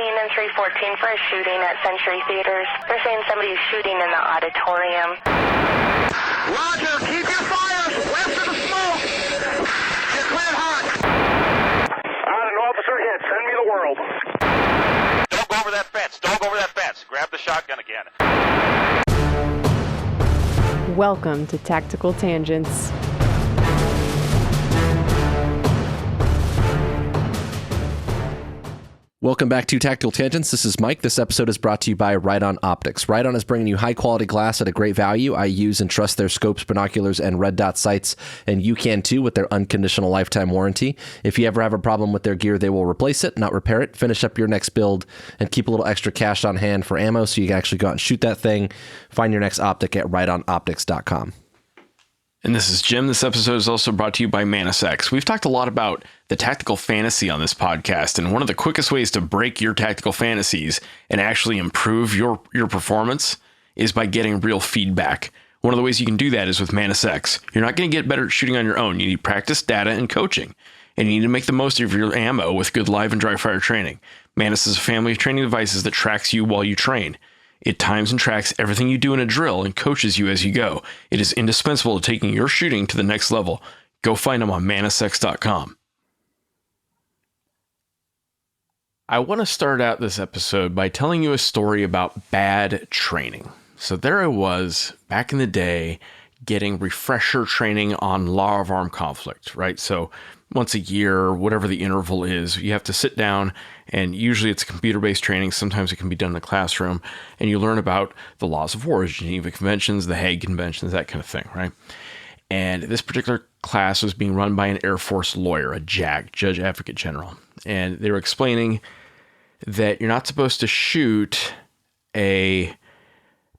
and 314 for a shooting at Century Theaters. They're saying somebody's shooting in the auditorium. Roger, keep your fires west of the smoke. You're cleared hot. An officer hit. Send me the world. Don't go over that fence. Don't go over that fence. Grab the shotgun again. Welcome to Tactical Tangents. Welcome back to Tactical Tangents. This is Mike. This episode is brought to you by Ride-On Optics. Ride-On is bringing you high-quality glass at a great value. I use and trust their scopes, binoculars, and red dot sights, and you can too with their unconditional lifetime warranty. If you ever have a problem with their gear, they will replace it, not repair it. Finish up your next build and keep a little extra cash on hand for ammo so you can actually go out and shoot that thing. Find your next optic at rideonoptics.com. And this is Jim. This episode is also brought to you by ManusX. We've talked a lot about the tactical fantasy on this podcast, and one of the quickest ways to break your tactical fantasies and actually improve your performance is by getting real feedback. One of the ways you can do that is with ManusX. You're not going to get better at shooting on your own. You need practice, data, and coaching. And you need to make the most of your ammo with good live and dry fire training. Manus is a family of training devices that tracks you while you train. It times and tracks everything you do in a drill and coaches you as you go. It is indispensable to taking your shooting to the next level. Go find them on manusx.com. I want to start out this episode by telling you a story about bad training. So there I was back in the day getting refresher training on law of armed conflict, right? So once a year, whatever the interval is, you have to sit down, and usually it's computer-based training. Sometimes it can be done in a classroom, and you learn about the laws of war, Geneva Conventions, the Hague Conventions, that kind of thing, right? And this particular class was being run by an Air Force lawyer, a JAG, Judge Advocate General. And they were explaining that you're not supposed to shoot a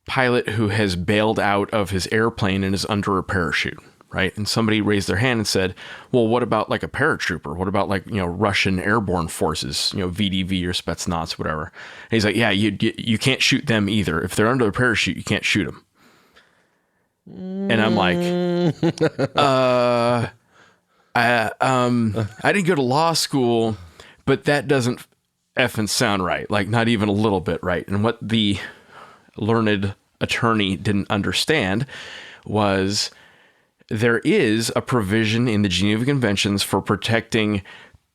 pilot who has bailed out of his airplane and is under a parachute. Right. And somebody raised their hand and said, well, what about like a paratrooper? What about like, Russian airborne forces, VDV or Spetsnaz, whatever. And he's like, yeah, you can't shoot them either. If they're under a parachute, you can't shoot them. And I'm like, I didn't go to law school, but that doesn't effing sound right. Like not even a little bit right. And what the learned attorney didn't understand was there is a provision in the Geneva Conventions for protecting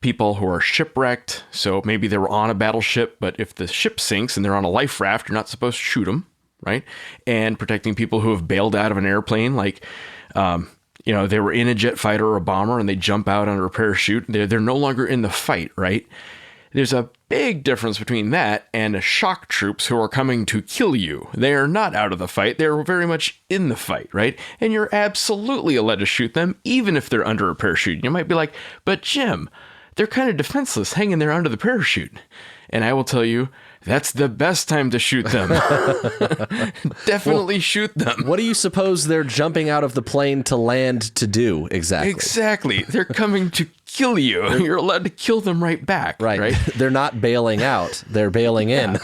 people who are shipwrecked. So maybe they were on a battleship, but if the ship sinks and they're on a life raft, you're not supposed to shoot them, right? And protecting people who have bailed out of an airplane, like, they were in a jet fighter or a bomber and they jump out under a parachute. They're no longer in the fight, right? There's a big difference between that and shock troops who are coming to kill you. They are not out of the fight. They're very much in the fight, right? And you're absolutely allowed to shoot them, even if they're under a parachute. You might be like, but Jim, they're kind of defenseless hanging there under the parachute. And I will tell you, that's the best time to shoot them. Definitely shoot them. What do you suppose they're jumping out of the plane to land to do exactly? Exactly. They're coming to kill you. You're allowed to kill them right back. Right. They're not bailing out. They're bailing in.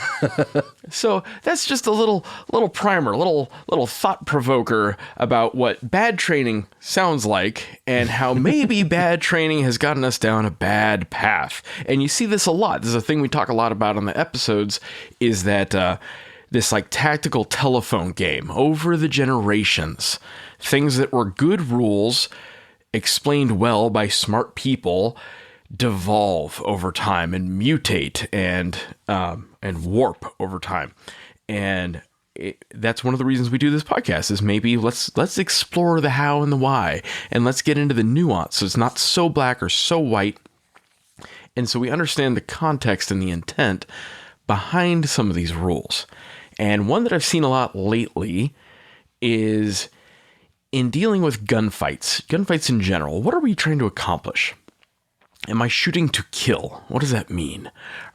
So that's just a little primer, little thought provoker about what bad training sounds like and how maybe bad training has gotten us down a bad path. And you see this a lot. This is a thing we talk a lot about on the episodes, is that this like tactical telephone game over the generations, things that were good rules explained well by smart people devolve over time and mutate and warp over time. And that's one of the reasons we do this podcast, is maybe let's explore the how and the why, and let's get into the nuance. So it's not so black or so white. And so we understand the context and the intent behind some of these rules. And one that I've seen a lot lately is in dealing with gunfights in general. What are we trying to accomplish? Am I shooting to kill? What does that mean?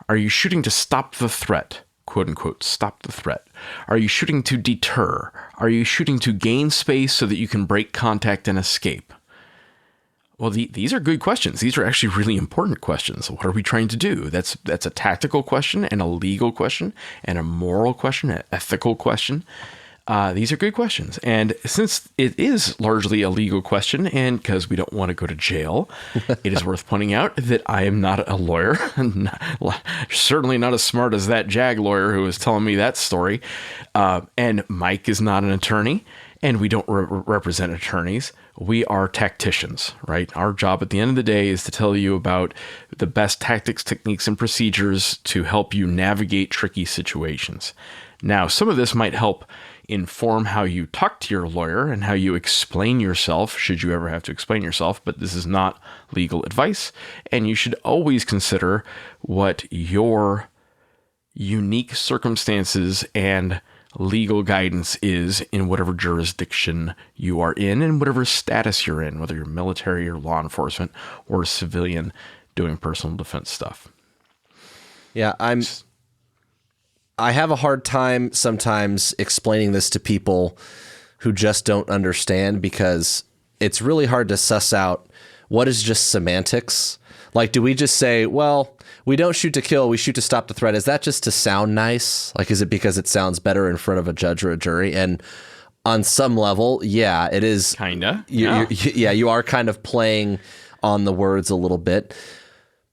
Are you shooting to stop the threat? Quote unquote, stop the threat. Are you shooting to deter? Are you shooting to gain space so that you can break contact and escape? Well, these are good questions. These are actually really important questions. What are we trying to do? That's a tactical question and a legal question and a moral question, an ethical question. These are good questions. And since it is largely a legal question, and because we don't want to go to jail, it is worth pointing out that I am not a lawyer, certainly not as smart as that JAG lawyer who was telling me that story. And Mike is not an attorney, and we don't represent attorneys. We are tacticians, right? Our job at the end of the day is to tell you about the best tactics, techniques, and procedures to help you navigate tricky situations. Now, some of this might help inform how you talk to your lawyer and how you explain yourself, should you ever have to explain yourself, but this is not legal advice, and you should always consider what your unique circumstances and legal guidance is in whatever jurisdiction you are in and whatever status you're in, whether you're military or law enforcement or a civilian doing personal defense stuff. Yeah, I have a hard time sometimes explaining this to people who just don't understand, because it's really hard to suss out what is just semantics. Like, do we just say, well, we don't shoot to kill, we shoot to stop the threat? Is that just to sound nice? Like, is it because it sounds better in front of a judge or a jury? And on some level, yeah, it is. Kinda. You are kind of playing on the words a little bit.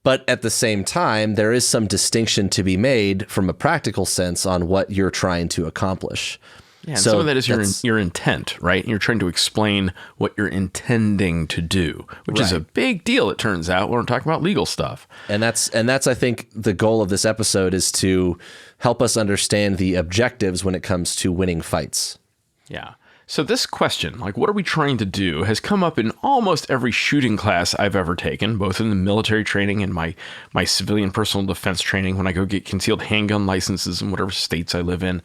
But at the same time, there is some distinction to be made from a practical sense on what you're trying to accomplish. Yeah, and some of that is your intent, right? You're trying to explain what you're intending to do, which is a big deal, it turns out, when we're talking about legal stuff. And that's I think the goal of this episode is to help us understand the objectives when it comes to winning fights. Yeah. So this question, like, what are we trying to do, has come up in almost every shooting class I've ever taken, both in the military training and my civilian personal defense training when I go get concealed handgun licenses in whatever states I live in.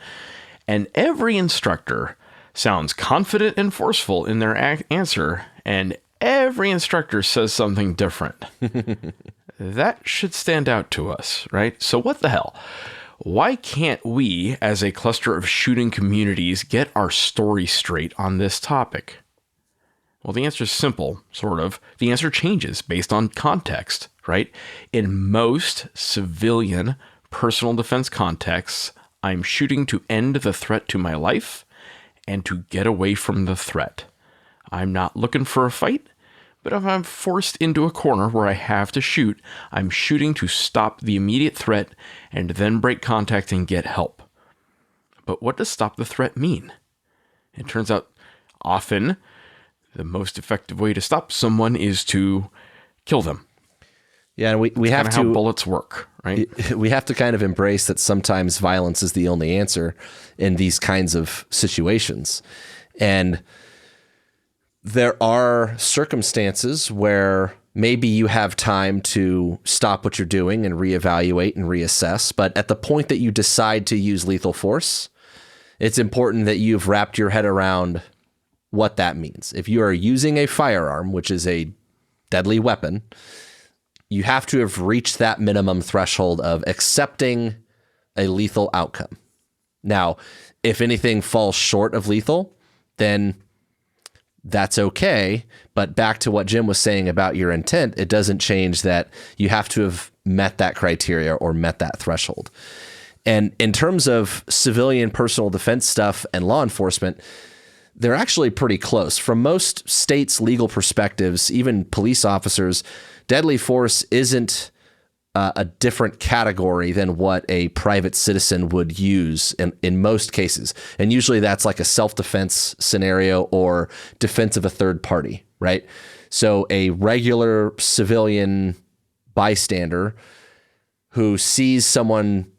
And every instructor sounds confident and forceful in their answer, and every instructor says something different. That should stand out to us, right? So what the hell? Why can't we, as a cluster of shooting communities, get our story straight on this topic? Well, the answer is simple, sort of. The answer changes based on context, right? In most civilian personal defense contexts, I'm shooting to end the threat to my life and to get away from the threat. I'm not looking for a fight, but if I'm forced into a corner where I have to shoot, I'm shooting to stop the immediate threat and then break contact and get help. But what does stop the threat mean? It turns out often the most effective way to stop someone is to kill them. Yeah, and we have to, how bullets work, right? We have to kind of embrace that sometimes violence is the only answer in these kinds of situations. And there are circumstances where maybe you have time to stop what you're doing and reevaluate and reassess. But at the point that you decide to use lethal force, it's important that you've wrapped your head around what that means. If you are using a firearm, which is a deadly weapon, you have to have reached that minimum threshold of accepting a lethal outcome. Now, if anything falls short of lethal, then that's okay. But back to what Jim was saying about your intent, it doesn't change that you have to have met that criteria or met that threshold. And in terms of civilian personal defense stuff and law enforcement, they're actually pretty close. From most states' legal perspectives, even police officers, deadly force isn't a different category than what a private citizen would use in most cases. And usually that's like a self-defense scenario or defense of a third party, right? So a regular civilian bystander who sees someone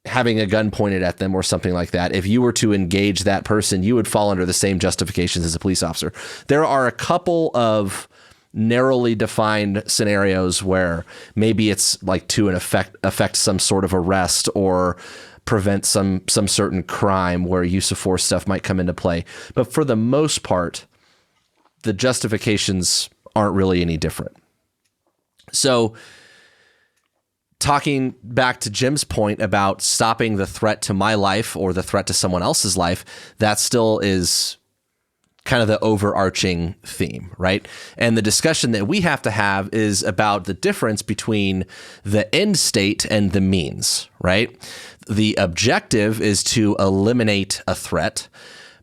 having a gun pointed at them or something like that, if you were to engage that person, you would fall under the same justifications as a police officer. There are a couple of narrowly defined scenarios where maybe it's like to affect some sort of arrest or prevent some certain crime where use of force stuff might come into play. But for the most part, the justifications aren't really any different. So talking back to Jim's point about stopping the threat to my life or the threat to someone else's life, that still is kind of the overarching theme, right? And the discussion that we have to have is about the difference between the end state and the means, right? The objective is to eliminate a threat,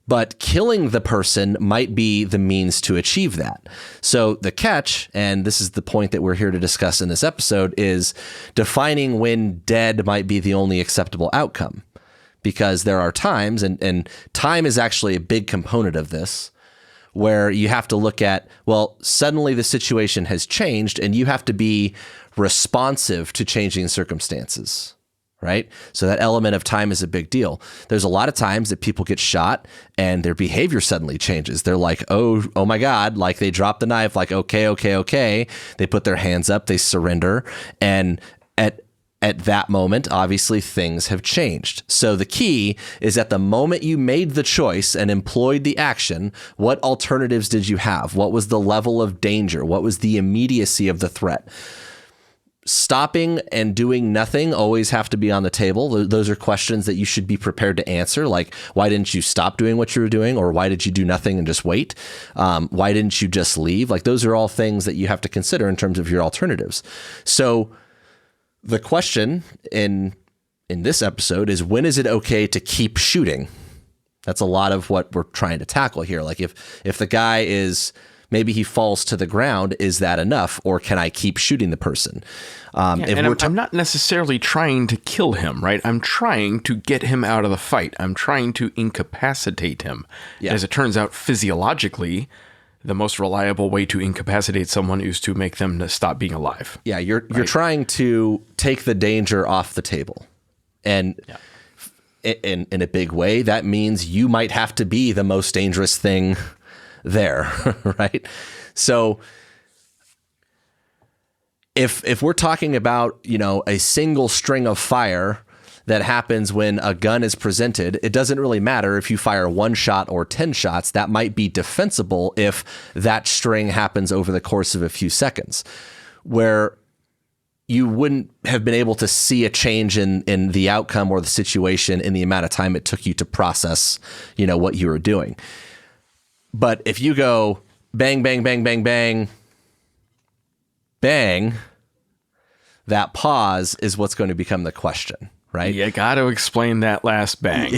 but killing the person might be the means to achieve that. So the catch, and this is the point that we're here to discuss in this episode, is defining when dead might be the only acceptable outcome. Because there are times, and time is actually a big component of this, where you have to look at, well, suddenly the situation has changed and you have to be responsive to changing circumstances, right? So that element of time is a big deal. There's a lot of times that people get shot and their behavior suddenly changes. They're like, oh my God, like they drop the knife, like, okay. They put their hands up, they surrender. And at that moment, obviously, things have changed. So the key is at the moment you made the choice and employed the action, what alternatives did you have? What was the level of danger? What was the immediacy of the threat? Stopping and doing nothing always have to be on the table. Those are questions that you should be prepared to answer. Like, why didn't you stop doing what you were doing? Or why did you do nothing and just wait? Why didn't you just leave? Like, those are all things that you have to consider in terms of your alternatives. So the question in this episode is, when is it okay to keep shooting? That's a lot of what we're trying to tackle here. Like if the guy is, maybe he falls to the ground, is that enough? Or can I keep shooting the person? I'm not necessarily trying to kill him, right? I'm trying to get him out of the fight. I'm trying to incapacitate him. Yeah. As it turns out, physiologically, the most reliable way to incapacitate someone is to make them stop being alive. Yeah, you're trying to take the danger off the table. And in a big way, that means you might have to be the most dangerous thing there, right? So if we're talking about, a single string of fire that happens when a gun is presented, it doesn't really matter if you fire 1 shot or 10 shots. That might be defensible if that string happens over the course of a few seconds, where you wouldn't have been able to see a change in the outcome or the situation in the amount of time it took you to process, what you were doing. But if you go bang, bang, bang, bang, bang, bang, that pause is what's going to become the question. Right? You got to explain that last bang,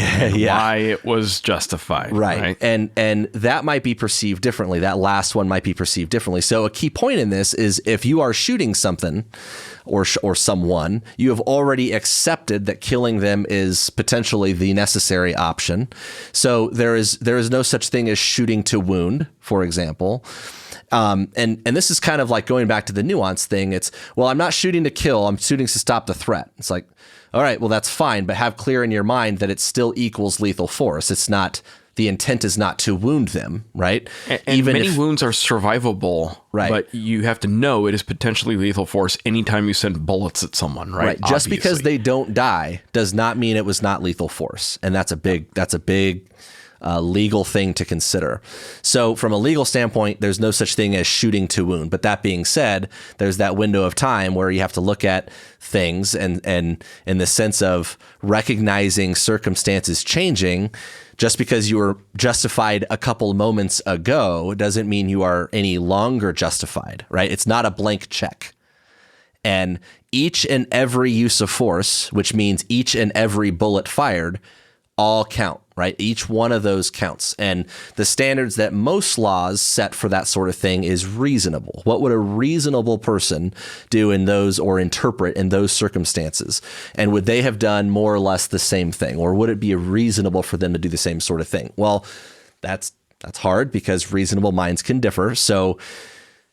why it was justified. Right. And that might be perceived differently. That last one might be perceived differently. So a key point in this is, if you are shooting something or someone, you have already accepted that killing them is potentially the necessary option. So there is no such thing as shooting to wound, for example. And this is kind of like going back to the nuance thing. It's, well, I'm not shooting to kill, I'm shooting to stop the threat. It's like, all right, well, that's fine, but have clear in your mind that it still equals lethal force. It's not, the intent is not to wound them, right? And even many wounds are survivable, right? But you have to know it is potentially lethal force anytime you send bullets at someone, right? Just because they don't die does not mean it was not lethal force. And that's a big legal thing to consider. So from a legal standpoint, there's no such thing as shooting to wound. But that being said, there's that window of time where you have to look at things and in the sense of recognizing circumstances changing. Just because you were justified a couple moments ago doesn't mean you are any longer justified, right? It's not a blank check. And each and every use of force, which means each and every bullet fired, all count, right? Each one of those counts. And the standards that most laws set for that sort of thing is reasonable. What would a reasonable person do in those, or interpret in those circumstances? And would they have done more or less the same thing? Or would it be reasonable for them to do the same sort of thing? Well, that's hard, because reasonable minds can differ. So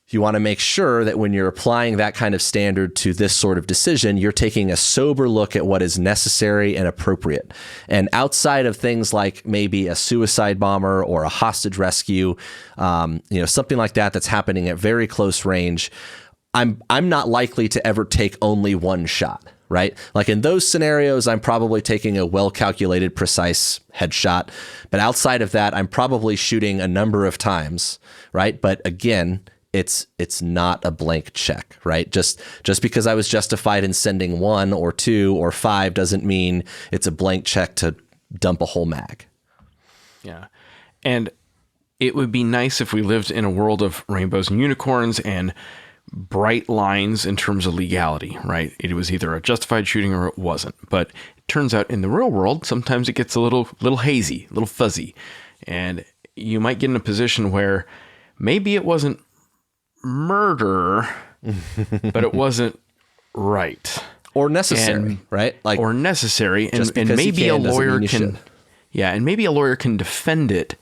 you want to make sure that when you're applying that kind of standard to this sort of decision, you're taking a sober look at what is necessary and appropriate. And outside of things like maybe a suicide bomber or a hostage rescue, something like that that's happening at very close range, I'm not likely to ever take only one shot, right? Like in those scenarios, I'm probably taking a well-calculated, precise headshot. But outside of that, I'm probably shooting a number of times, right? But again, it's not a blank check, right? Just because I was justified in sending 1 or 2 or 5 doesn't mean it's a blank check to dump a whole mag. Yeah. And it would be nice if we lived in a world of rainbows and unicorns and bright lines in terms of legality, right? It was either a justified shooting or it wasn't. But it turns out in the real world, sometimes it gets a little hazy, a little fuzzy. And you might get in a position where maybe it wasn't murder, but it wasn't right. Or necessary, right? Like, or necessary. And maybe a lawyer can, and maybe a lawyer can defend it.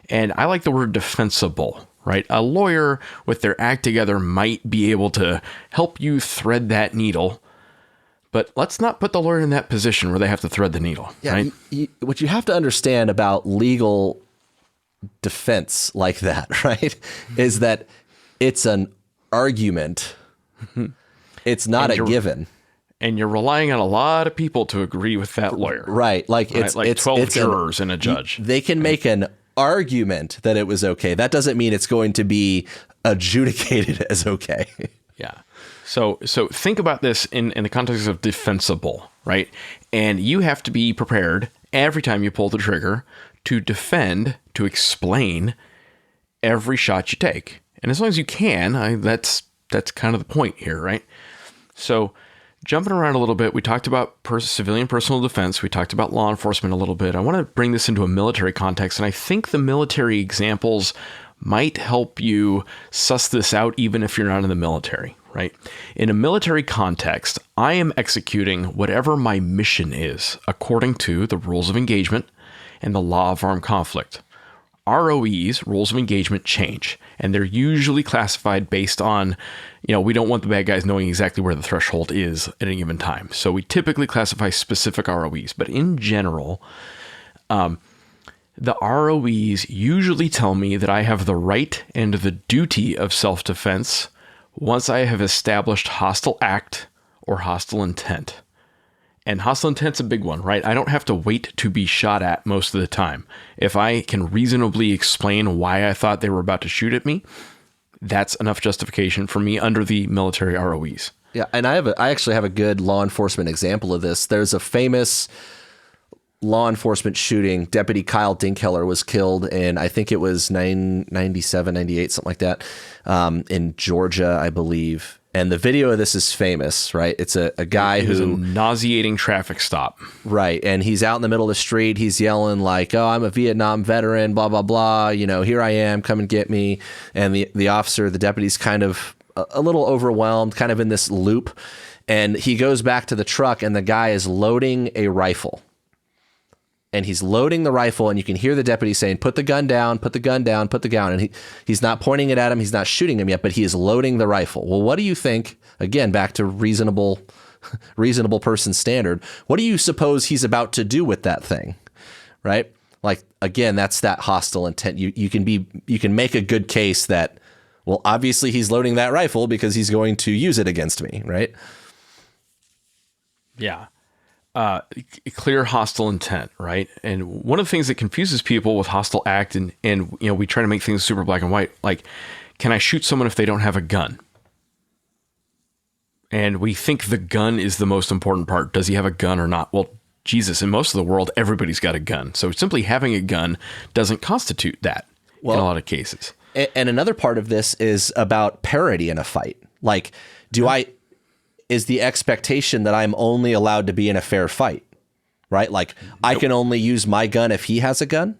And I like the word defensible, right? A lawyer with their act together might be able to help you thread that needle, but let's not put the lawyer in that position where they have to thread the needle, right? What you have to understand about legal defense like that, right, is that it's an argument. It's not a given. And you're relying on a lot of people to agree with that lawyer. Right. Like it's 12 jurors and a judge. They can make an argument that it was okay. That doesn't mean it's going to be adjudicated as okay. Yeah. So think about this in the context of defensible, right? And you have to be prepared every time you pull the trigger to defend, to explain every shot you take. And as long as you can, that's kind of the point here, right? So jumping around a little bit, we talked about civilian personal defense. We talked about law enforcement a little bit. I want to bring this into a military context, and I think the military examples might help you suss this out even if you're not in the military, right? In a military context, I am executing whatever my mission is according to the rules of engagement and the law of armed conflict. ROEs, rules of engagement, change, and they're usually classified based on, we don't want the bad guys knowing exactly where the threshold is at any given time. So we typically classify specific ROEs, but in general, the ROEs usually tell me that I have the right and the duty of self-defense once I have established hostile act or hostile intent. And hostile intent's a big one, right? I don't have to wait to be shot at most of the time. If I can reasonably explain why I thought they were about to shoot at me, that's enough justification for me under the military ROEs. Yeah, and I actually have a good law enforcement example of this. There's a famous law enforcement shooting. Deputy Kyle Dinkheller was killed in, I think it was 97, 98, something like that, in Georgia, I believe. And the video of this is famous, right? It's a guy who... It was a nauseating traffic stop. Right. And he's out in the middle of the street. He's yelling like, oh, I'm a Vietnam veteran, blah, blah, blah. Here I am. Come and get me. And the officer, the deputy's kind of a little overwhelmed, kind of in this loop. And he goes back to the truck and the guy is loading a rifle. And he's loading the rifle, and you can hear the deputy saying, put the gun down, put the gun down, put the gun. And he's not pointing it at him. He's not shooting him yet, but he is loading the rifle. Well, what do you think? Again, back to reasonable person standard. What do you suppose he's about to do with that thing? Right? Like, again, that's that hostile intent. You can make a good case that, well, obviously he's loading that rifle because he's going to use it against me, right? Yeah. Clear hostile intent, right? And one of the things that confuses people with hostile act and we try to make things super black and white, like, can I shoot someone if they don't have a gun? And we think the gun is the most important part. Does he have a gun or not? Well, Jesus, in most of the world, everybody's got a gun. So simply having a gun doesn't constitute that in a lot of cases. And another part of this is about parity in a fight. Like, is the expectation that I'm only allowed to be in a fair fight, right? Like, I can only use my gun if he has a gun.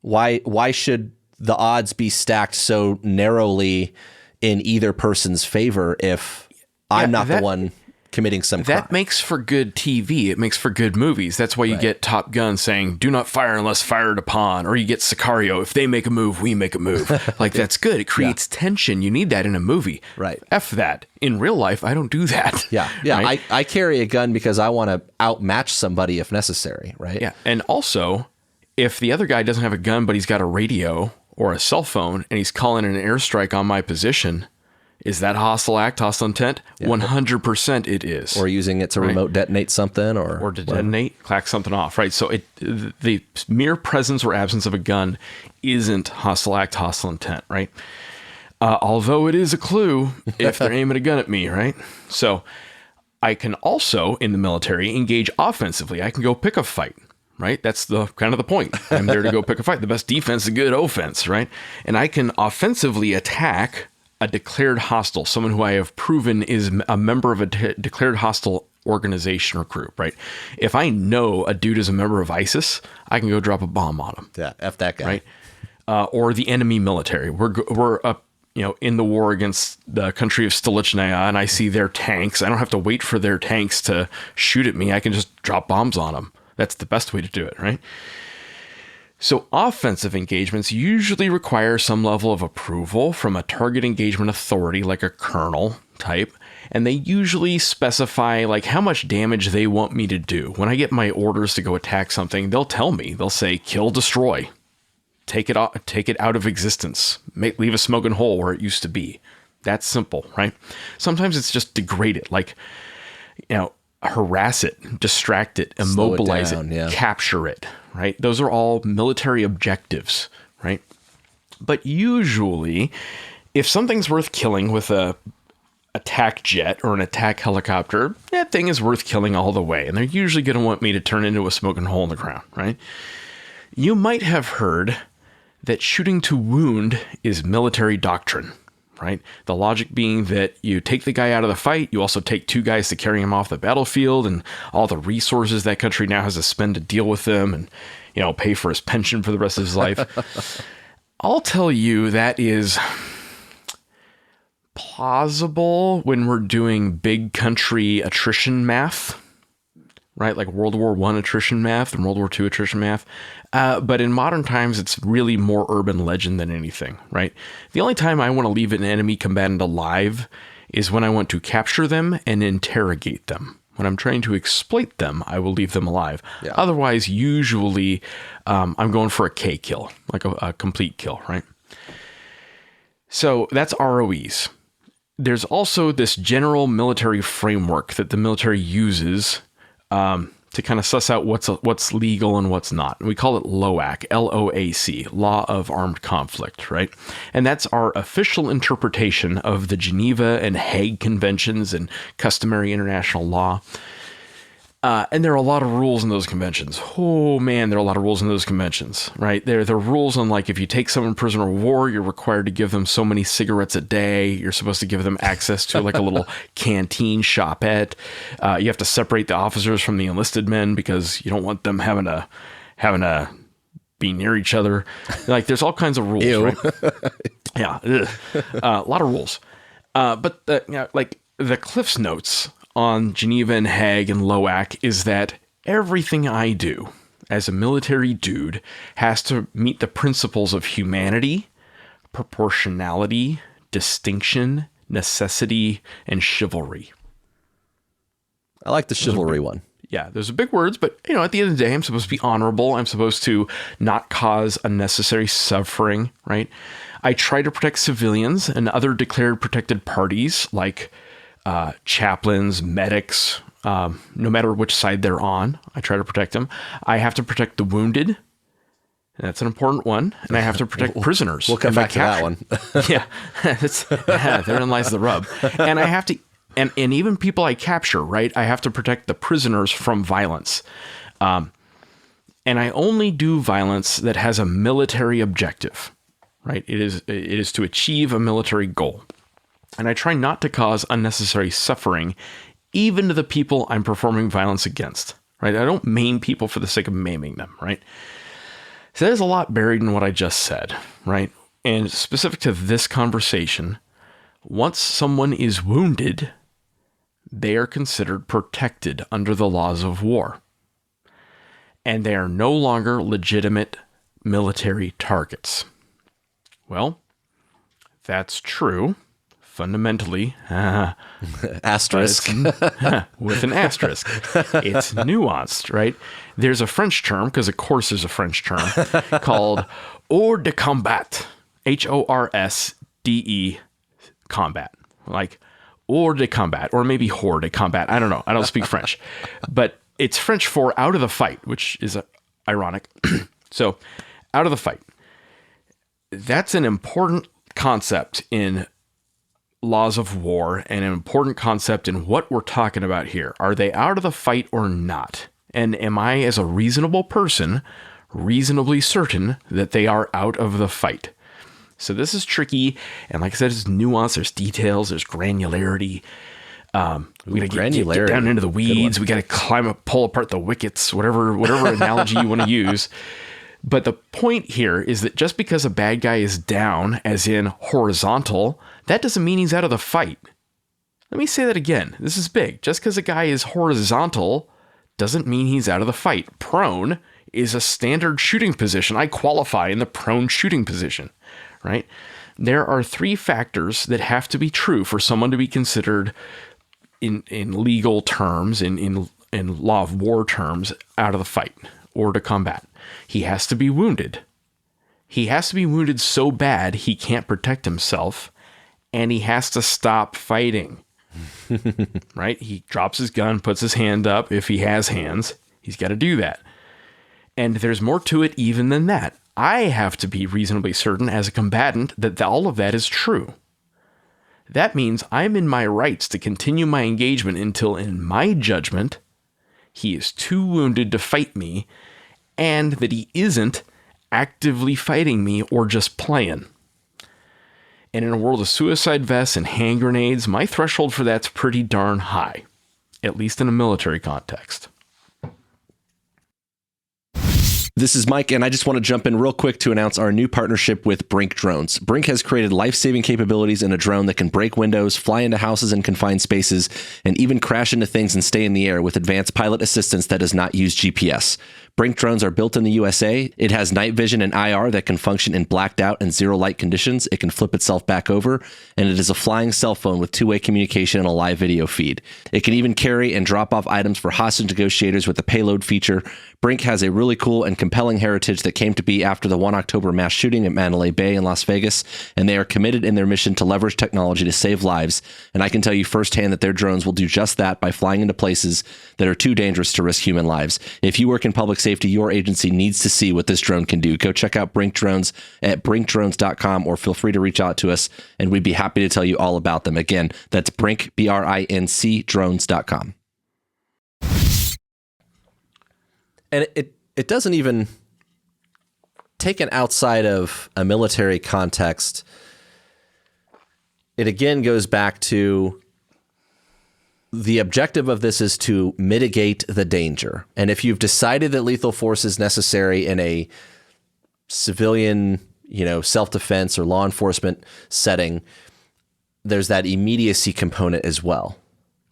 Why should the odds be stacked so narrowly in either person's favor if I'm not the one committing some crime? That makes for good TV. It makes for good movies. That's why you get Top Gun saying, do not fire unless fired upon. Or you get Sicario, if they make a move, we make a move. Like, that's good. It creates tension. You need that in a movie. Right. F that. In real life, I don't do that. Yeah. Right? I carry a gun because I want to outmatch somebody if necessary, right? Yeah. And also, if the other guy doesn't have a gun, but he's got a radio or a cell phone, and he's calling an airstrike on my position, is that hostile act, hostile intent? 100% it is. Or using it to remote detonate something or to detonate, clack something off, right? So the mere presence or absence of a gun isn't hostile act, hostile intent, right? Although it is a clue if they're aiming a gun at me, right? So I can also, in the military, engage offensively. I can go pick a fight, right? That's the kind of the point. I'm there to go pick a fight. The best defense is a good offense, right? And I can offensively attack a declared hostile, someone who I have proven is a member of a declared hostile organization or group, right? If I know a dude is a member of ISIS, I can go drop a bomb on him. Yeah, F that guy. Right? Or the enemy military. We're in the war against the country of Stolichnaya, and I see their tanks. I don't have to wait for their tanks to shoot at me. I can just drop bombs on them. That's the best way to do it, right? So offensive engagements usually require some level of approval from a target engagement authority, like a colonel type, and they usually specify like how much damage they want me to do. When I get my orders to go attack something, they'll tell me. They'll say, kill, destroy, take it out of existence, leave a smoking hole where it used to be. That's simple, right? Sometimes it's just degrade it, like, harass it, distract it, immobilize it, capture it, right? Those are all military objectives, right? But usually, if something's worth killing with a attack jet or an attack helicopter, that thing is worth killing all the way. And they're usually going to want me to turn into a smoking hole in the ground, right? You might have heard that shooting to wound is military doctrine, right? The logic being that you take the guy out of the fight, you also take 2 guys to carry him off the battlefield, and all the resources that country now has to spend to deal with them and, pay for his pension for the rest of his life. I'll tell you that is plausible when we're doing big country attrition math, right? Like World War I attrition math and World War II attrition math. But in modern times, it's really more urban legend than anything, right? The only time I want to leave an enemy combatant alive is when I want to capture them and interrogate them. When I'm trying to exploit them, I will leave them alive. Yeah. Otherwise, usually, I'm going for a K kill, like a complete kill, right? So that's ROEs. There's also this general military framework that the military uses to kind of suss out what's legal and what's not. And we call it LOAC, L-O-A-C, Law of Armed Conflict, right? And that's our official interpretation of the Geneva and Hague Conventions and customary international law. And there are a lot of rules in those conventions. Oh man, there are a lot of rules in those conventions, right? There are rules on, like, if you take someone prisoner of war, you're required to give them so many cigarettes a day. You're supposed to give them access to like a little canteen shopette. You have to separate the officers from the enlisted men because you don't want them having to be near each other. Like, there's all kinds of rules, right? Yeah, a lot of rules. But the Cliff's Notes on Geneva and Hague and LOAC is that everything I do as a military dude has to meet the principles of humanity, proportionality, distinction, necessity, and chivalry. I like the chivalry one. Yeah, those are big words, but at the end of the day, I'm supposed to be honorable. I'm supposed to not cause unnecessary suffering, right? I try to protect civilians and other declared protected parties like chaplains, medics, no matter which side they're on. I try to protect them. I have to protect the wounded. And that's an important one. And I have to protect prisoners. We'll come back to that one. Yeah, therein lies the rub. And I have to, and even people I capture, right? I have to protect the prisoners from violence. And I only do violence that has a military objective, right? It is to achieve a military goal. And I try not to cause unnecessary suffering, even to the people I'm performing violence against, right? I don't maim people for the sake of maiming them, right? So there's a lot buried in what I just said, right? And specific to this conversation, once someone is wounded, they are considered protected under the laws of war. And they are no longer legitimate military targets. Well, that's true. Fundamentally, asterisk with an asterisk. It's nuanced, right? There's a French term, because of course there's a French term, called hors de combat, H-O-R-S-D-E, combat, like hors de combat, or maybe hors de combat. I don't know. I don't speak French, but it's French for out of the fight, which is ironic. So, out of the fight. That's an important concept in laws of war and an important concept in what we're talking about here. Are they out of the fight or not? And am I, as a reasonable person, reasonably certain that they are out of the fight? So this is tricky. And like I said, there's nuance, there's details, there's granularity. We got to get down into the weeds. We got to climb up, pull apart the wickets, whatever analogy you want to use. But the point here is that just because a bad guy is down, as in horizontal, that doesn't mean he's out of the fight. Let me say that again. This is big. Just because a guy is horizontal doesn't mean he's out of the fight. Prone is a standard shooting position. I qualify in the prone shooting position, right? There are 3 factors that have to be true for someone to be considered in legal terms, in law of war terms, out of the fight or to combat. He has to be wounded. He has to be wounded so bad he can't protect himself, and he has to stop fighting. Right? He drops his gun, puts his hand up. If he has hands, he's got to do that. And there's more to it even than that. I have to be reasonably certain as a combatant that all of that is true. That means I'm in my rights to continue my engagement until, in my judgment, he is too wounded to fight me, and that he isn't actively fighting me or just playing. And in a world of suicide vests and hand grenades, my threshold for that's pretty darn high, at least in a military context. This is Mike, and I just want to jump in real quick to announce our new partnership with Brink Drones. Brink has created life-saving capabilities in a drone that can break windows, fly into houses and confined spaces, and even crash into things and stay in the air with advanced pilot assistance that does not use GPS. Brink drones are built in the USA. It has night vision and IR that can function in blacked out and zero light conditions. It can flip itself back over, and it is a flying cell phone with two-way communication and a live video feed. It can even carry and drop off items for hostage negotiators with the payload feature. Brink has a really cool and compelling heritage that came to be after the 1 October mass shooting at Mandalay Bay in Las Vegas, and they are committed in their mission to leverage technology to save lives. And I can tell you firsthand that their drones will do just that by flying into places that are too dangerous to risk human lives. If you work in public safety, your agency needs to see what this drone can do. Go check out Brink Drones at brinkdrones.com, or feel free to reach out to us, and we'd be happy to tell you all about them. Again, that's Brink, BRINC, drones.com. And it doesn't even, taken outside of a military context, it again goes back to the objective of this is to mitigate the danger. And if you've decided that lethal force is necessary in a civilian, self-defense or law enforcement setting, there's that immediacy component as well,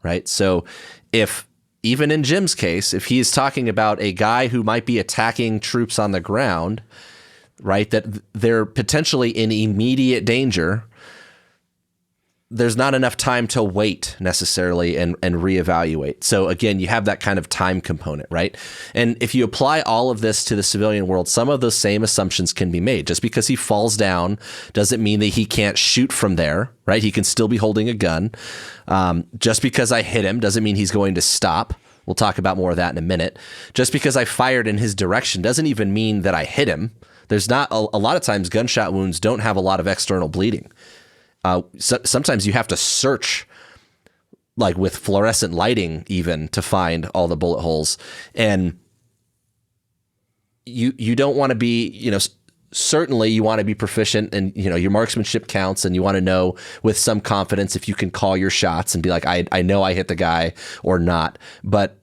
right? So if, even in Jim's case, if he is talking about a guy who might be attacking troops on the ground, right, that they're potentially in immediate danger, there's not enough time to wait necessarily and reevaluate. So again, you have that kind of time component, right? And if you apply all of this to the civilian world, some of those same assumptions can be made. Just because he falls down doesn't mean that he can't shoot from there, right? He can still be holding a gun. Just because I hit him doesn't mean he's going to stop. We'll talk about more of that in a minute. Just because I fired in his direction doesn't even mean that I hit him. There's not a lot of times gunshot wounds don't have a lot of external bleeding. Sometimes you have to search, like with fluorescent lighting, even to find all the bullet holes. And you don't want to be, certainly you want to be proficient, and your marksmanship counts, and you want to know with some confidence if you can call your shots and be like, I know I hit the guy or not. But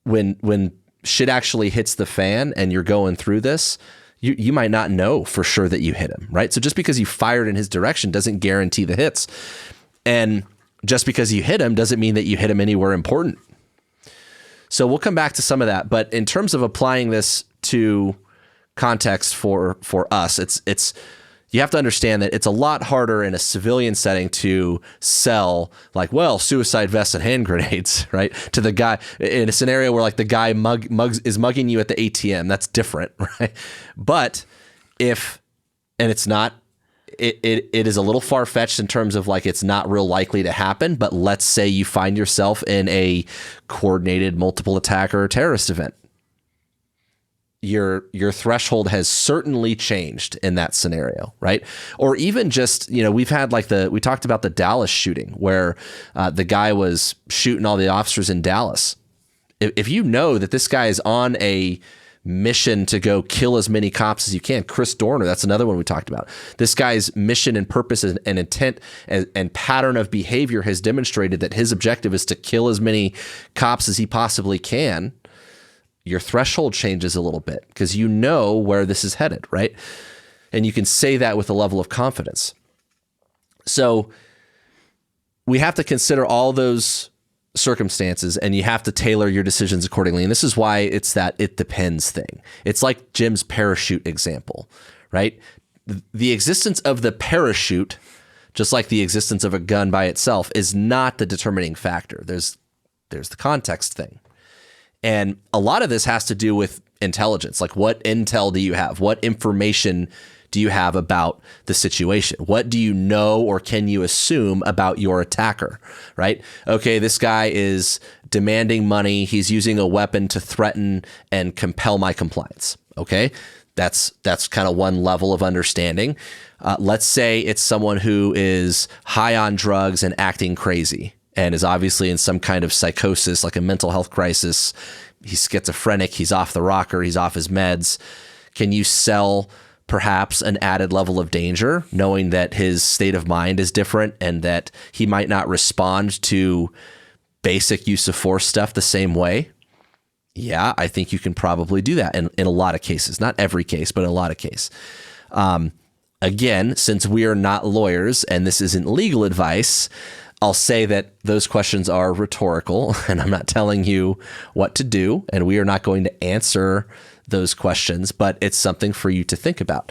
when shit actually hits the fan and you're going through this, you might not know for sure that you hit him, right? So just because you fired in his direction doesn't guarantee the hits. And just because you hit him doesn't mean that you hit him anywhere important. So we'll come back to some of that. But in terms of applying this to context for us, it's you have to understand that it's a lot harder in a civilian setting to sell suicide vests and hand grenades, right? To the guy in a scenario where the guy is mugging you at the ATM. That's different, right? But it is a little far-fetched in terms of it's not real likely to happen. But let's say you find yourself in a coordinated multiple attacker or terrorist event. Your threshold has certainly changed in that scenario, right? Or even just, we've had we talked about the Dallas shooting where the guy was shooting all the officers in Dallas. If you know that this guy is on a mission to go kill as many cops as you can, Chris Dorner, that's another one we talked about. This guy's mission and purpose and intent and pattern of behavior has demonstrated that his objective is to kill as many cops as he possibly can. Your threshold changes a little bit because you know where this is headed, right? And you can say that with a level of confidence. So we have to consider all those circumstances, and you have to tailor your decisions accordingly. And this is why it's that it depends thing. It's like Jim's parachute example, right? The existence of the parachute, just like the existence of a gun by itself, is not the determining factor. There's the context thing. And a lot of this has to do with intelligence. Like, what intel do you have? What information do you have about the situation? What do you know or can you assume about your attacker, right? Okay, this guy is demanding money. He's using a weapon to threaten and compel my compliance. Okay, that's kind of one level of understanding. Let's say it's someone who is high on drugs and acting crazy and is obviously in some kind of psychosis, like a mental health crisis. He's schizophrenic. He's off the rocker. He's off his meds. Can you sell perhaps an added level of danger, knowing that his state of mind is different and that he might not respond to basic use of force stuff the same way? Yeah, I think you can probably do that in a lot of cases. Not every case, but in a lot of cases. Again, since we are not lawyers and this isn't legal advice, I'll say that those questions are rhetorical, and I'm not telling you what to do, and we are not going to answer those questions, but it's something for you to think about.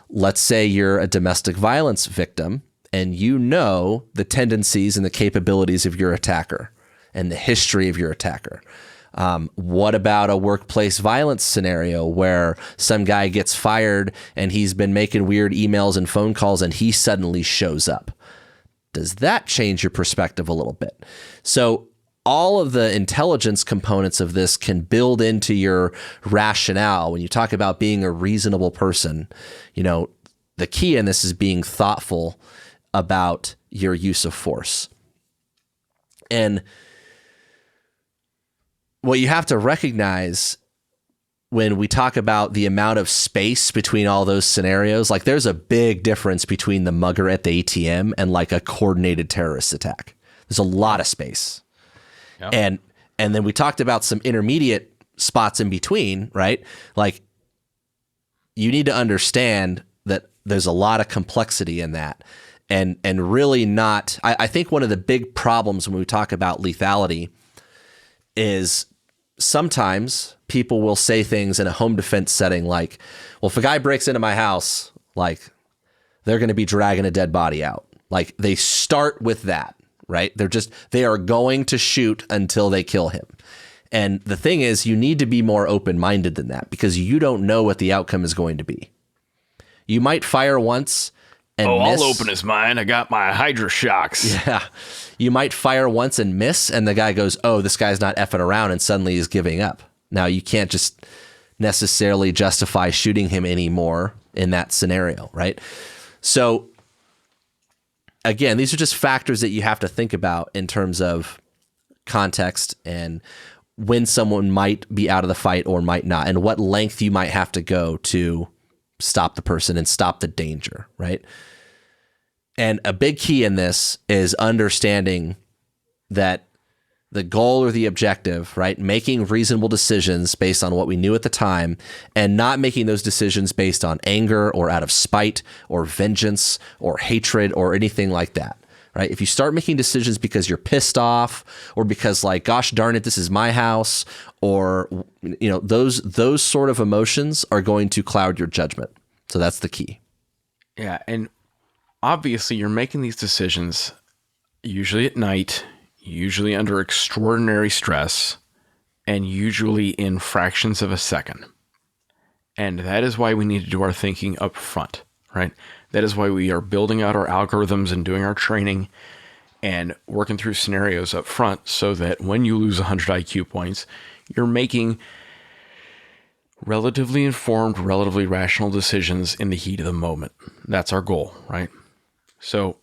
Let's say you're a domestic violence victim and you know the tendencies and the capabilities of your attacker and the history of your attacker. What about a workplace violence scenario where some guy gets fired and he's been making weird emails and phone calls and he suddenly shows up? Does that change your perspective a little bit? So all of the intelligence components of this can build into your rationale. When you talk about being a reasonable person, you know, the key in this is being thoughtful about your use of force. And what you have to recognize when we talk about the amount of space between all those scenarios, like there's a big difference between the mugger at the ATM and like a coordinated terrorist attack. There's a lot of space. Yep. And then we talked about some intermediate spots in between, right? Like you need to understand that there's a lot of complexity in that and really not, I think one of the big problems when we talk about lethality is sometimes people will say things in a home defense setting like, well, if a guy breaks into my house, like they're going to be dragging a dead body out. Like they start with that. Right? They are going to shoot until they kill him. And the thing is, you need to be more open-minded than that because you don't know what the outcome is going to be. You might fire once and miss. I'll open his mind. I got my Hydra shocks. Yeah. You might fire once and miss, and the guy goes, oh, this guy's not effing around, and suddenly he's giving up. Now, you can't just necessarily justify shooting him anymore in that scenario, right? So again, these are just factors that you have to think about in terms of context and when someone might be out of the fight or might not, and what length you might have to go to stop the person and stop the danger, right? And a big key in this is understanding that the goal or the objective, right? Making reasonable decisions based on what we knew at the time and not making those decisions based on anger or out of spite or vengeance or hatred or anything like that, right? If you start making decisions because you're pissed off or because like, gosh darn it, this is my house, or, you know, those sort of emotions are going to cloud your judgment. So that's the key. Yeah. And obviously you're making these decisions usually at night, usually under extraordinary stress, and usually in fractions of a second. And that is why we need to do our thinking up front, right? That is why we are building out our algorithms and doing our training and working through scenarios up front so that when you lose 100 IQ points, you're making relatively informed, relatively rational decisions in the heat of the moment. That's our goal, right? So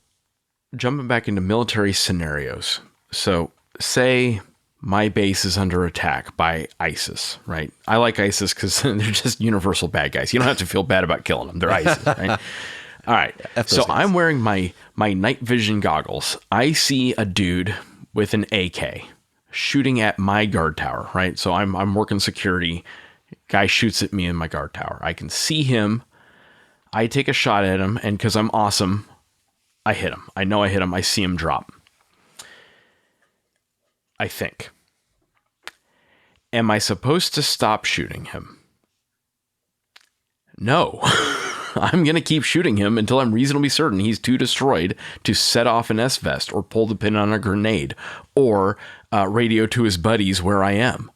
jumping back into military scenarios. So say my base is under attack by ISIS, right? I like ISIS because they're just universal bad guys. You don't have to feel bad about killing them. They're ISIS, right? All right. So I'm wearing my night vision goggles. I see a dude with an AK shooting at my guard tower, right? So I'm working security. Guy shoots at me in my guard tower. I can see him. I take a shot at him, and because I'm awesome, I hit him. I know I hit him. I see him drop. I think. Am I supposed to stop shooting him? No. I'm going to keep shooting him until I'm reasonably certain he's too destroyed to set off an S-vest or pull the pin on a grenade or radio to his buddies where I am.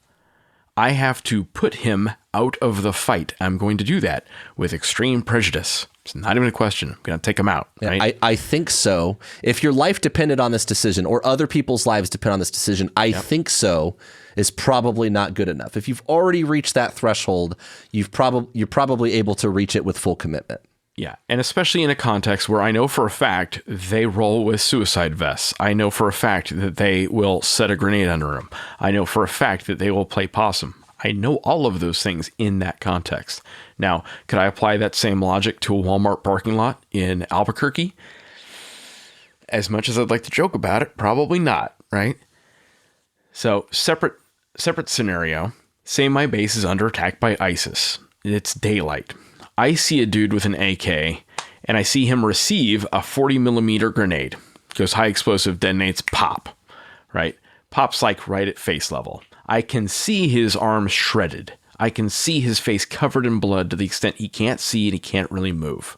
I have to put him out of the fight. I'm going to do that with extreme prejudice. It's not even a question. I'm going to take him out. Right? Yeah, I think so. If your life depended on this decision or other people's lives depend on this decision, I think so is probably not good enough. If you've already reached that threshold, you're probably able to reach it with full commitment. Yeah, and especially in a context where I know for a fact they roll with suicide vests. I know for a fact that they will set a grenade under them. I know for a fact that they will play possum. I know all of those things in that context. Now, could I apply that same logic to a Walmart parking lot in Albuquerque? As much as I'd like to joke about it, probably not, right? So, separate scenario. Say my base is under attack by ISIS. It's daylight. I see a dude with an AK, and I see him receive a 40 millimeter grenade. Goes high explosive, detonates, pop, right? Pops like right at face level. I can see his arms shredded. I can see his face covered in blood to the extent he can't see and he can't really move.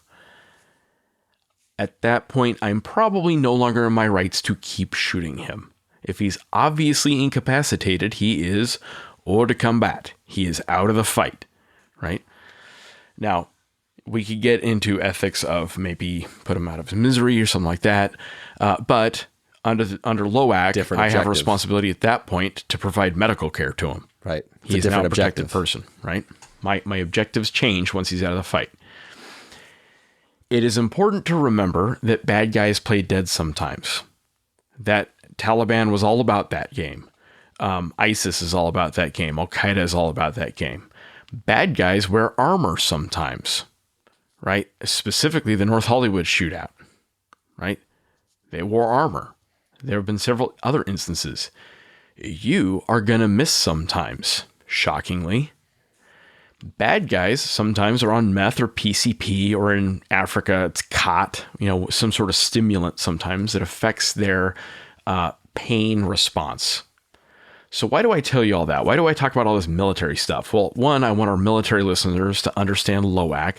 At that point, I'm probably no longer in my rights to keep shooting him. If he's obviously incapacitated, he is hors de combat. He is out of the fight, right? Now, we could get into ethics of maybe put him out of his misery or something like that, but under LOAC, I have a responsibility at that point to provide medical care to him. Right. He's now a protected person, right? My objectives change once he's out of the fight. It is important to remember that bad guys play dead sometimes. That Taliban was all about that game. ISIS is all about that game. Al-Qaeda is all about that game. Bad guys wear armor sometimes, right? Specifically the North Hollywood shootout, right? They wore armor. There have been several other instances. You are going to miss sometimes, shockingly. Bad guys sometimes are on meth or PCP, or in Africa, it's khat, some sort of stimulant sometimes that affects their pain response. So why do I tell you all that? Why do I talk about all this military stuff? Well, one, I want our military listeners to understand LOAC,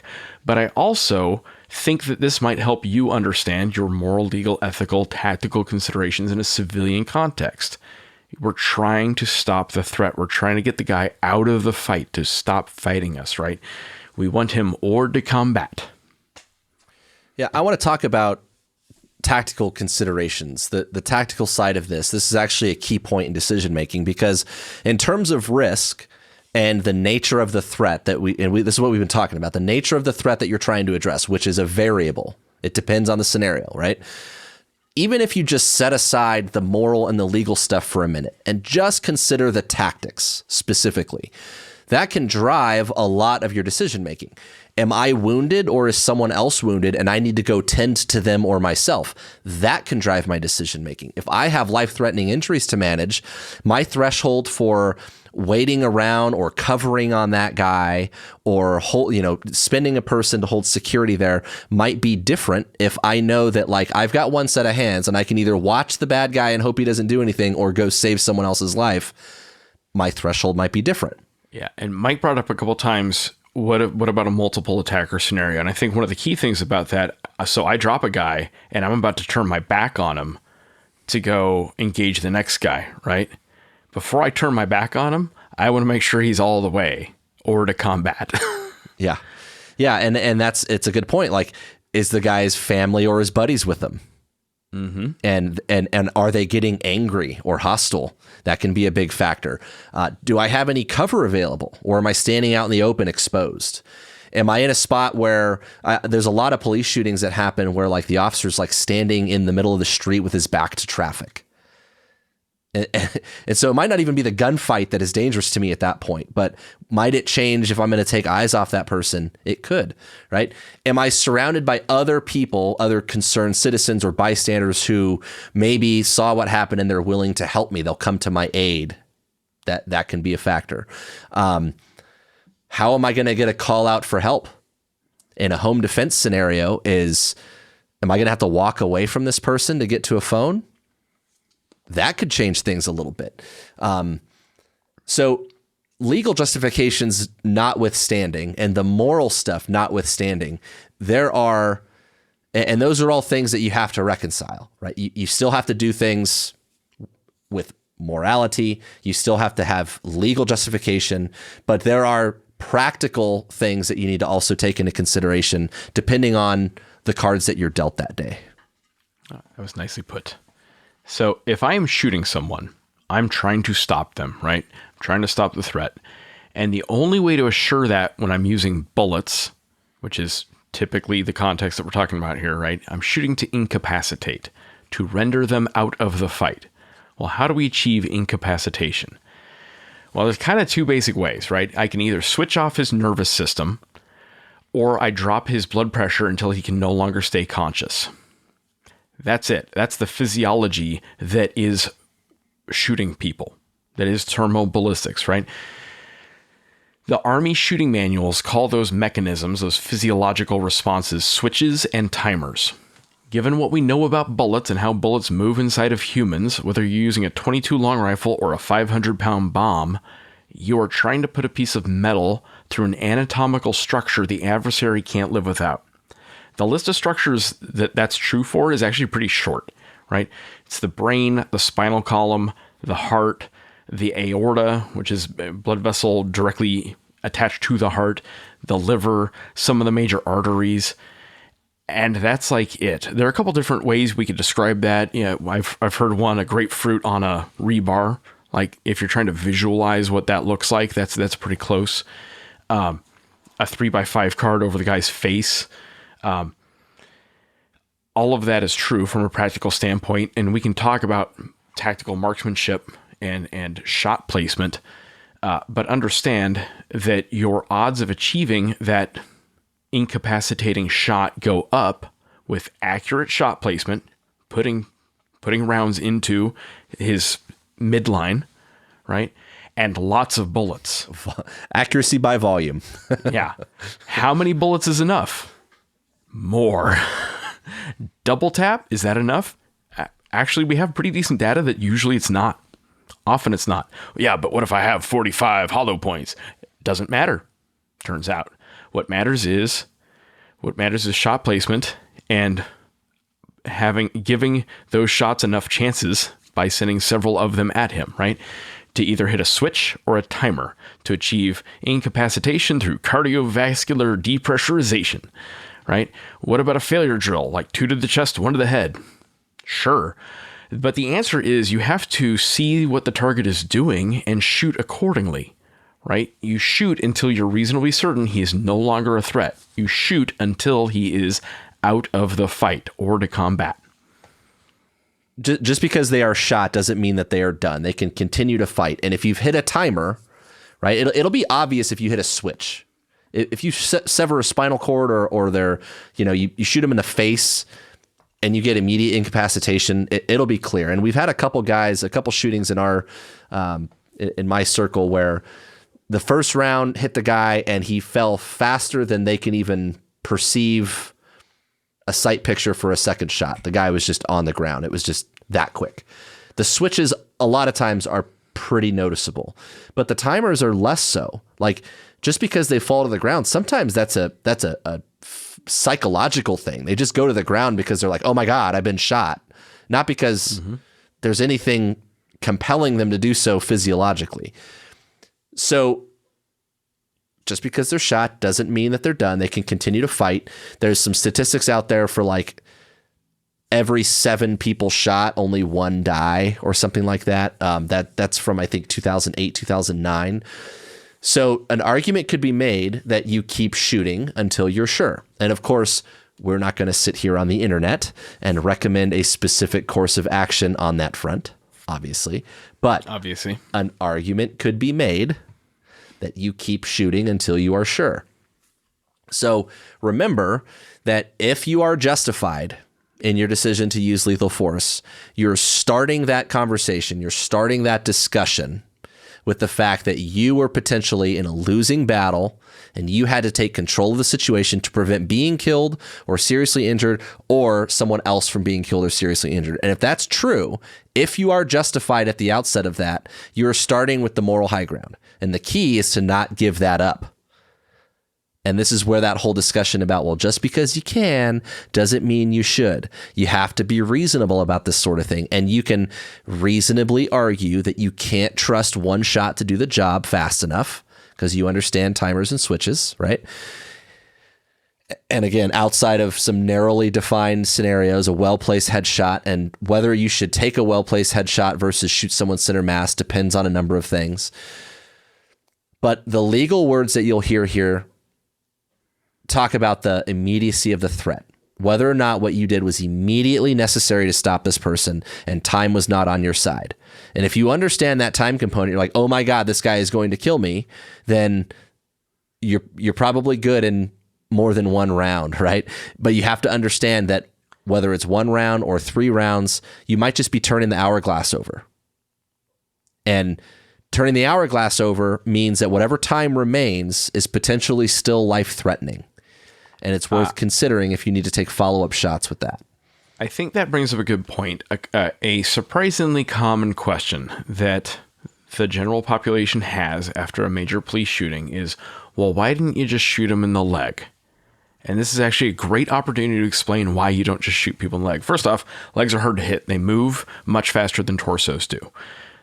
but I also think that this might help you understand your moral, legal, ethical, tactical considerations in a civilian context. We're trying to stop the threat. We're trying to get the guy out of the fight to stop fighting us, right? We want him hors de combat. Yeah, I want to talk about tactical considerations, the tactical side of this. This is actually a key point in decision making, because in terms of risk and the nature of the threat this is what we've been talking about, the nature of the threat that you're trying to address, which is a variable. It depends on the scenario, right? Even if you just set aside the moral and the legal stuff for a minute and just consider the tactics specifically, that can drive a lot of your decision making. Am I wounded, or is someone else wounded and I need to go tend to them or myself? That can drive my decision making. If I have life-threatening injuries to manage, my threshold for waiting around or covering on that guy or spending a person to hold security there might be different if I know that, like, I've got one set of hands and I can either watch the bad guy and hope he doesn't do anything or go save someone else's life. My threshold might be different. Yeah, and Mike brought up a couple times, what about a multiple attacker scenario? And I think one of the key things about that, so I drop a guy and I'm about to turn my back on him to go engage the next guy, right? Before I turn my back on him, I want to make sure he's all the way hors de combat. Yeah. Yeah, and it's a good point. Like, is the guy's family or his buddies with him? Mm-hmm. And are they getting angry or hostile? That can be a big factor. Do I have any cover available, or am I standing out in the open exposed? Am I in a spot where there's a lot of police shootings that happen where, like, the officer's like standing in the middle of the street with his back to traffic? And so it might not even be the gunfight that is dangerous to me at that point, but might it change if I'm going to take eyes off that person? It could, right? Am I surrounded by other people, other concerned citizens or bystanders who maybe saw what happened and they're willing to help me? They'll come to my aid. That can be a factor. How am I going to get a call out for help? In a home defense scenario am I going to have to walk away from this person to get to a phone? That could change things a little bit. So legal justifications notwithstanding, and the moral stuff notwithstanding, and those are all things that you have to reconcile, right? You still have to do things with morality. You still have to have legal justification, but there are practical things that you need to also take into consideration depending on the cards that you're dealt that day. That was nicely put. So if I am shooting someone, I'm trying to stop them, right? I'm trying to stop the threat. And the only way to assure that when I'm using bullets, which is typically the context that we're talking about here, right? I'm shooting to incapacitate, to render them out of the fight. Well, how do we achieve incapacitation? Well, there's kind of two basic ways, right? I can either switch off his nervous system or I drop his blood pressure until he can no longer stay conscious. That's it. That's the physiology that is shooting people. That is thermoballistics, right? The Army shooting manuals call those mechanisms, those physiological responses, switches and timers. Given what we know about bullets and how bullets move inside of humans, whether you're using a .22 long rifle or a 500-pound bomb, you are trying to put a piece of metal through an anatomical structure the adversary can't live without. The list of structures that's true for is actually pretty short, right? It's the brain, the spinal column, the heart, the aorta, which is a blood vessel directly attached to the heart, the liver, some of the major arteries, and that's like it. There are a couple different ways we could describe that. I've heard one, a grapefruit on a rebar. Like if you're trying to visualize what that looks like, that's pretty close. A 3x5 card over the guy's face. All of that is true from a practical standpoint, and we can talk about tactical marksmanship and shot placement, but understand that your odds of achieving that incapacitating shot go up with accurate shot placement, putting rounds into his midline, right? And lots of bullets. Accuracy by volume. Yeah. How many bullets is enough? More. Double tap, is that enough? Actually, we have pretty decent data that usually it's not. Often it's not. Yeah, but what if I have 45 hollow points? Doesn't matter, turns out. What matters is shot placement and giving those shots enough chances by sending several of them at him, right? To either hit a switch or a timer to achieve incapacitation through cardiovascular depressurization, right? What about a failure drill, like 2 to the chest, 1 to the head? Sure. But the answer is you have to see what the target is doing and shoot accordingly, right? You shoot until you're reasonably certain he is no longer a threat. You shoot until he is out of the fight or to combat. Just because they are shot doesn't mean that they are done. They can continue to fight. And if you've hit a timer, right, it'll be obvious if you hit a switch. If you sever a spinal cord or they're, you shoot them in the face and you get immediate incapacitation, it'll be clear. And we've had a couple shootings in our, in my circle where the first round hit the guy and he fell faster than they can even perceive a sight picture for a second shot. The guy was just on the ground. It was just that quick. The switches a lot of times are pretty noticeable, but the timers are less so. Like just because they fall to the ground, sometimes that's a psychological thing. They just go to the ground because they're like, oh my God, I've been shot. Not because there's anything compelling them to do so physiologically. So just because they're shot doesn't mean that they're done. They can continue to fight. There's some statistics out there for like every 7 people shot, only 1 die or something like that. That's from, I think, 2008, 2009. So an argument could be made that you keep shooting until you're sure. And of course, we're not going to sit here on the internet and recommend a specific course of action on that front. obviously, but Obviously. an argument could be made that you keep shooting until you are sure. So remember that if you are justified in your decision to use lethal force, you're starting that conversation, you're starting that discussion with the fact that you were potentially in a losing battle and you had to take control of the situation to prevent being killed or seriously injured or someone else from being killed or seriously injured. And if that's true, if you are justified at the outset of that, you're starting with the moral high ground. And the key is to not give that up. And this is where that whole discussion about, well, just because you can doesn't mean you should. You have to be reasonable about this sort of thing. And you can reasonably argue that you can't trust one shot to do the job fast enough because you understand timers and switches, right? And again, outside of some narrowly defined scenarios, a well-placed headshot and whether you should take a well-placed headshot versus shoot someone center mass depends on a number of things. But the legal words that you'll hear here talk about the immediacy of the threat, whether or not what you did was immediately necessary to stop this person and time was not on your side. And if you understand that time component, you're like, oh my God, this guy is going to kill me, then you're probably good in more than one round, right? But you have to understand that whether it's 1 round or 3 rounds, you might just be turning the hourglass over. And turning the hourglass over means that whatever time remains is potentially still life-threatening. And it's worth considering if you need to take follow-up shots with that. I think that brings up a good point. A surprisingly common question that the general population has after a major police shooting is, well, why didn't you just shoot him in the leg? And this is actually a great opportunity to explain why you don't just shoot people in the leg. First off, legs are hard to hit. They move much faster than torsos do.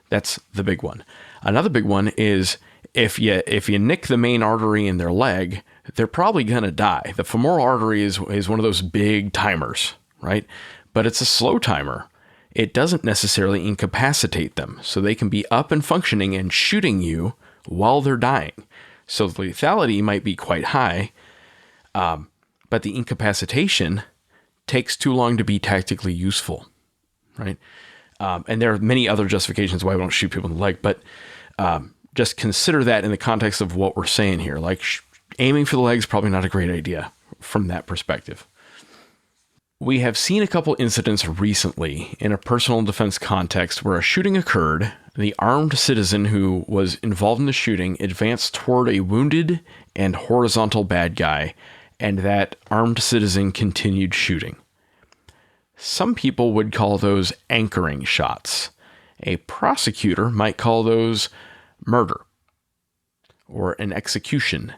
That's the big one. Another big one is if you nick the main artery in their leg, they're probably going to die. The femoral artery is one of those big timers, right? But it's a slow timer. It doesn't necessarily incapacitate them. So they can be up and functioning and shooting you while they're dying. So the lethality might be quite high, but the incapacitation takes too long to be tactically useful, right? And there are many other justifications why we don't shoot people in the leg, but just consider that in the context of what we're saying here. Like aiming for the leg is probably not a great idea from that perspective. We have seen a couple incidents recently in a personal defense context where a shooting occurred. The armed citizen who was involved in the shooting advanced toward a wounded and horizontal bad guy, and that armed citizen continued shooting. Some people would call those anchoring shots. A prosecutor might call those murder or an execution.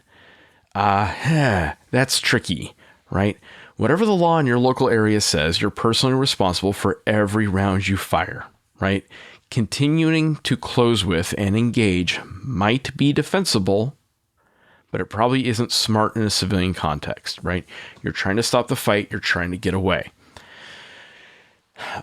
That's tricky, right? Whatever the law in your local area says, you're personally responsible for every round you fire, right? Continuing to close with and engage might be defensible, but it probably isn't smart in a civilian context, right? You're trying to stop the fight. You're trying to get away.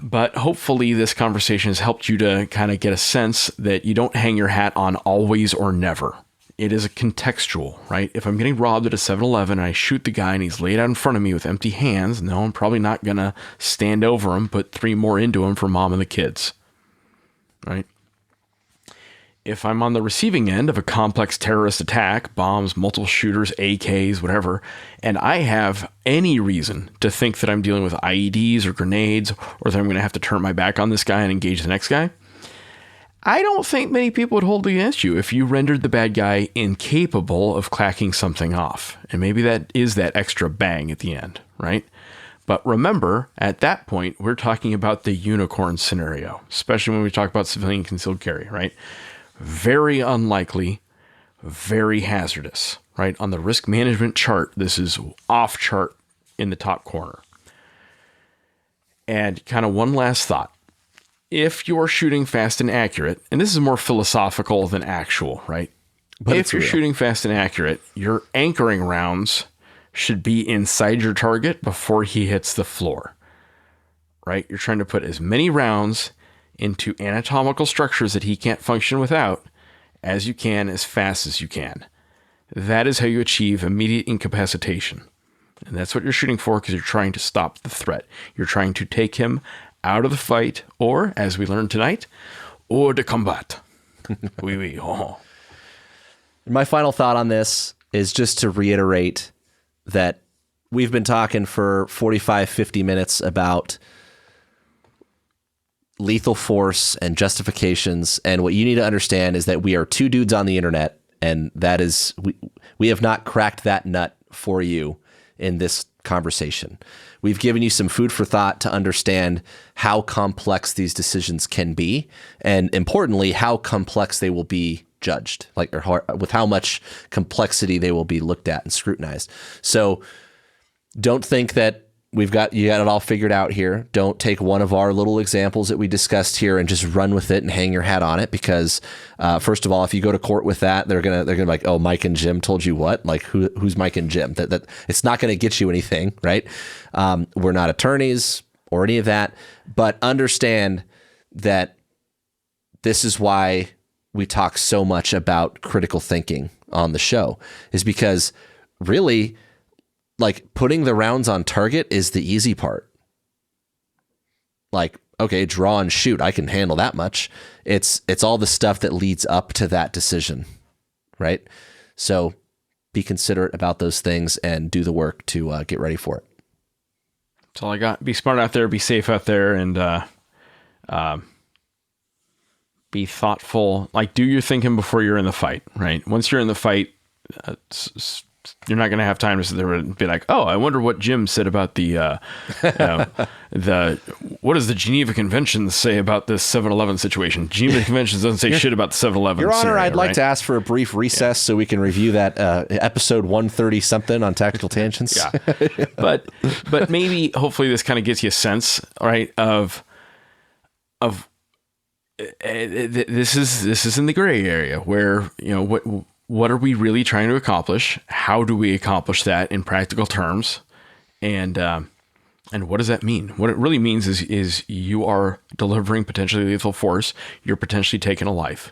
But hopefully this conversation has helped you to kind of get a sense that you don't hang your hat on always or never. It is a contextual, right? If I'm getting robbed at a 7-Eleven and I shoot the guy and he's laid out in front of me with empty hands, no, I'm probably not going to stand over him, put 3 more into him for mom and the kids, right? If I'm on the receiving end of a complex terrorist attack, bombs, multiple shooters, AKs, whatever, and I have any reason to think that I'm dealing with IEDs or grenades, or that I'm going to have to turn my back on this guy and engage the next guy, I don't think many people would hold it against you if you rendered the bad guy incapable of clacking something off. And maybe that is that extra bang at the end, right? But remember, at that point, we're talking about the unicorn scenario, especially when we talk about civilian concealed carry, right? Very unlikely, very hazardous, right? On the risk management chart, this is off chart in the top corner. And kind of one last thought. If you're shooting fast and accurate, and this is more philosophical than actual, right? But if you're shooting fast and accurate, your anchoring rounds should be inside your target before he hits the floor, right? You're trying to put as many rounds into anatomical structures that he can't function without as you can, as fast as you can. That is how you achieve immediate incapacitation. And that's what you're shooting for, because you're trying to stop the threat. You're trying to take him out of the fight, or, as we learned tonight, hors de combat. Oui, oui, oh. My final thought on this is just to reiterate that we've been talking for 45, 50 minutes about lethal force and justifications. And what you need to understand is that we are two dudes on the internet, and that is, we have not cracked that nut for you in this conversation. We've given you some food for thought to understand how complex these decisions can be, and importantly, how complex they will be judged, or with how much complexity they will be looked at and scrutinized. So don't think that you got it all figured out here. Don't take one of our little examples that we discussed here and just run with it and hang your hat on it, because first of all, if you go to court with that, they're gonna be like, oh, Mike and Jim told you what? Like, who's Mike and Jim? That it's not gonna get you anything, right? We're not attorneys or any of that, but understand that this is why we talk so much about critical thinking on the show, is because really, like, putting the rounds on target is the easy part. Like, okay, draw and shoot, I can handle that much. It's all the stuff that leads up to that decision, right? So be considerate about those things and do the work to get ready for it. That's all I got. Be smart out there, be safe out there, and be thoughtful. Like, do your thinking before you're in the fight, right? Once you're in the fight, you're not going to have time to sit there and be like, oh, I wonder what Jim said about the what does the Geneva Convention say about this 7-Eleven situation? Geneva Convention doesn't say shit about the 7-Eleven. Your Honor, scenario, I'd like to ask for a brief recess so we can review that episode 130 something on Tactical Tangents. Yeah. But maybe, hopefully this kind of gets you a sense, right, of this is in the gray area where, what are we really trying to accomplish? How do we accomplish that in practical terms? And what does that mean? What it really means is you are delivering potentially lethal force. You're potentially taking a life.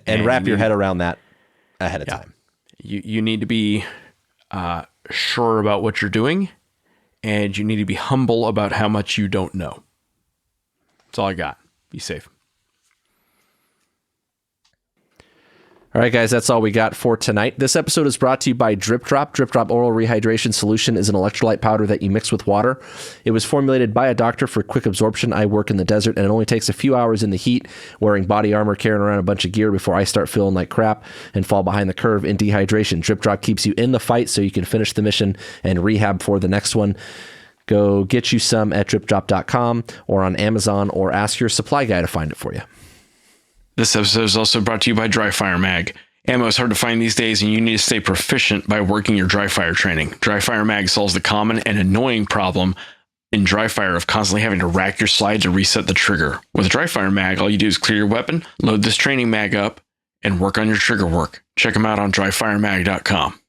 And wrap your head around that ahead of time. You need to be sure about what you're doing, and you need to be humble about how much you don't know. That's all I got. Be safe. All right, guys, that's all we got for tonight. This episode is brought to you by Drip Drop. Drip Drop Oral Rehydration Solution is an electrolyte powder that you mix with water. It was formulated by a doctor for quick absorption. I work in the desert, and it only takes a few hours in the heat, wearing body armor, carrying around a bunch of gear before I start feeling like crap and fall behind the curve in dehydration. Drip Drop keeps you in the fight so you can finish the mission and rehab for the next one. Go get you some at dripdrop.com or on Amazon, or ask your supply guy to find it for you. This episode is also brought to you by Dry Fire Mag. Ammo is hard to find these days, and you need to stay proficient by working your dry fire training. Dry Fire Mag solves the common and annoying problem in dry fire of constantly having to rack your slide to reset the trigger. With Dry Fire Mag, all you do is clear your weapon, load this training mag up, and work on your trigger work. Check them out on dryfiremag.com.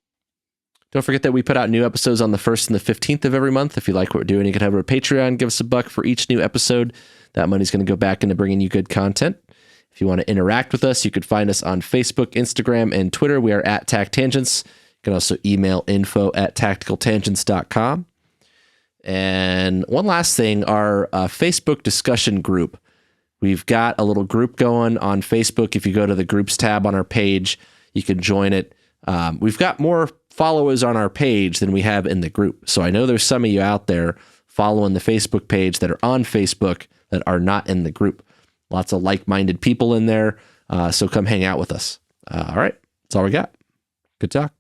Don't forget that we put out new episodes on the 1st and the 15th of every month. If you like what we're doing, you can head over to Patreon, give us $1 for each new episode. That money's going to go back into bringing you good content. If you want to interact with us, you could find us on Facebook, Instagram, and Twitter. We are at TacTangents. You can also email info@tacticaltangents.com. And one last thing, our Facebook discussion group. We've got a little group going on Facebook. If you go to the groups tab on our page, you can join it. We've got more followers on our page than we have in the group. So I know there's some of you out there following the Facebook page that are on Facebook that are not in the group. Lots of like-minded people in there. So come hang out with us. All right. That's all we got. Good talk.